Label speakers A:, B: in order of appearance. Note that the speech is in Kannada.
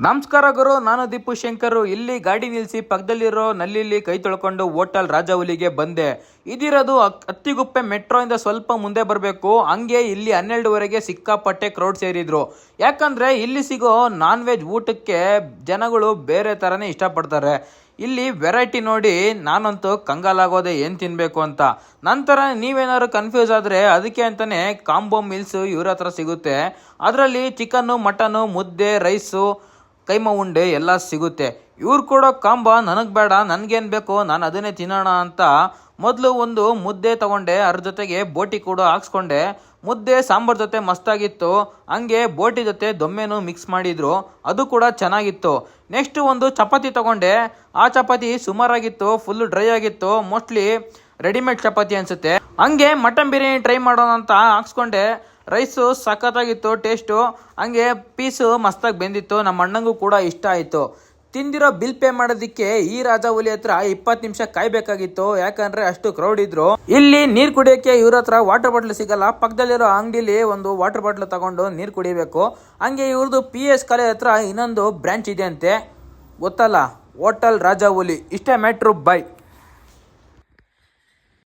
A: ನಮಸ್ಕಾರ ಗುರು, ನಾನು ದೀಪು ಶಂಕರ್. ಇಲ್ಲಿ ಗಾಡಿ ನಿಲ್ಲಿಸಿ ಪಕ್ಕದಲ್ಲಿರೋ ನಲ್ಲಿಲಿ ಕೈ ತೊಳ್ಕೊಂಡು ಹೋಟೆಲ್ ರಾಜಾಹುಲಿಗೆ ಬಂದೆ. ಇದಿರೋದು ಅತ್ತಿಗುಪ್ಪೆ ಮೆಟ್ರೋ ಇಂದ ಸ್ವಲ್ಪ ಮುಂದೆ ಬರಬೇಕು. ಹಂಗೆ ಇಲ್ಲಿ 12ವರೆಗೆ ಸಿಕ್ಕಾಪಟ್ಟೆ ಕ್ರೌಡ್ ಸೇರಿದ್ರು. ಯಾಕಂದ್ರೆ ಇಲ್ಲಿ ಸಿಗೋ ನಾನ್ ವೆಜ್ ಊಟಕ್ಕೆ ಜನಗಳು ಬೇರೆ ತರನೇ ಇಷ್ಟಪಡ್ತಾರೆ. ಇಲ್ಲಿ ವೆರೈಟಿ ನೋಡಿ ನಾನಂತೂ ಕಂಗಾಲಾಗೋದೆ ಏನು ತಿನ್ಬೇಕು ಅಂತ. ನಂತರ ನೀವೇನಾದ್ರು ಕನ್ಫ್ಯೂಸ್ ಆದರೆ ಅದಕ್ಕೆ ಅಂತಾನೆ ಕಾಂಬೋ ಮೀಲ್ಸ್ ಇವ್ರ ಹತ್ರ ಸಿಗುತ್ತೆ. ಅದರಲ್ಲಿ ಚಿಕನ್ನು, ಮಟನ್ನು, ಮುದ್ದೆ, ರೈಸು, ಕೈಮಾ ಉಂಡೆ ಎಲ್ಲ ಸಿಗುತ್ತೆ. ಇವ್ರು ಕೊಡೋ ಕಾಂಬ ನನಗೆ ಬೇಡ, ನನಗೇನು ಬೇಕು ನಾನು ಅದನ್ನೇ ತಿನ್ನೋಣ ಅಂತ ಮೊದಲು ಒಂದು ಮುದ್ದೆ ತಗೊಂಡೆ. ಅದ್ರ ಜೊತೆಗೆ ಬೋಟಿ ಕೂಡ ಹಾಕ್ಸ್ಕೊಂಡೆ. ಮುದ್ದೆ ಸಾಂಬಾರ್ ಜೊತೆ ಮಸ್ತಾಗಿತ್ತು. ಹಂಗೆ ಬೋಟಿ ಜೊತೆ ದೊಮ್ಮೆನೂ ಮಿಕ್ಸ್ ಮಾಡಿದ್ರು, ಅದು ಕೂಡ ಚೆನ್ನಾಗಿತ್ತು. ನೆಕ್ಸ್ಟ್ ಒಂದು ಚಪಾತಿ ತಗೊಂಡೆ. ಆ ಚಪಾತಿ ಸುಮಾರಾಗಿತ್ತು, ಫುಲ್ ಡ್ರೈ ಆಗಿತ್ತು. ಮೋಸ್ಟ್ಲಿ ರೆಡಿಮೇಡ್ ಚಪಾತಿ ಅನ್ಸುತ್ತೆ. ಹಂಗೆ ಮಟನ್ ಬಿರಿಯಾನಿ ಟ್ರೈ ಮಾಡೋಣ ಅಂತ ಹಾಕ್ಸ್ಕೊಂಡೆ. ರೈಸು ಸಖತ್ತಾಗಿತ್ತು ಟೇಸ್ಟು. ಹಂಗೆ ಪೀಸು ಮಸ್ತಾಗಿ ಬೆಂದಿತ್ತು. ನಮ್ಮ ಅಣ್ಣಂಗೂ ಕೂಡ ಇಷ್ಟ ಆಯಿತು. ತಿಂದಿರೋ ಬಿಲ್ ಪೇ ಮಾಡೋದಕ್ಕೆ ಈ ರಾಜಾಹುಲಿ ಹತ್ರ 20 ನಿಮಿಷ ಕಾಯ್ಬೇಕಾಗಿತ್ತು, ಯಾಕಂದ್ರೆ ಅಷ್ಟು ಕ್ರೌಡ್ ಇದ್ರು. ಇಲ್ಲಿ ನೀರು ಕುಡಿಯೋಕ್ಕೆ ಇವ್ರ ಹತ್ರ ವಾಟರ್ ಬಾಟ್ಲ್ ಸಿಗಲ್ಲ. ಪಕ್ಕದಲ್ಲಿರೋ ಅಂಗಡಿಲಿ ಒಂದು ವಾಟರ್ ಬಾಟ್ಲ್ ತಗೊಂಡು ನೀರು ಕುಡಿಬೇಕು. ಹಂಗೆ ಇವ್ರದ್ದು PS ಕಾಲೇಜ್ ಹತ್ರ ಇನ್ನೊಂದು ಬ್ರಾಂಚ್ ಇದೆ ಅಂತೆ, ಗೊತ್ತಲ್ಲ, ಹೋಟೆಲ್ ರಾಜಾಹುಲಿ. ಇಷ್ಟೇ ಮ್ಯಾಟ್ರು. ಬೈ.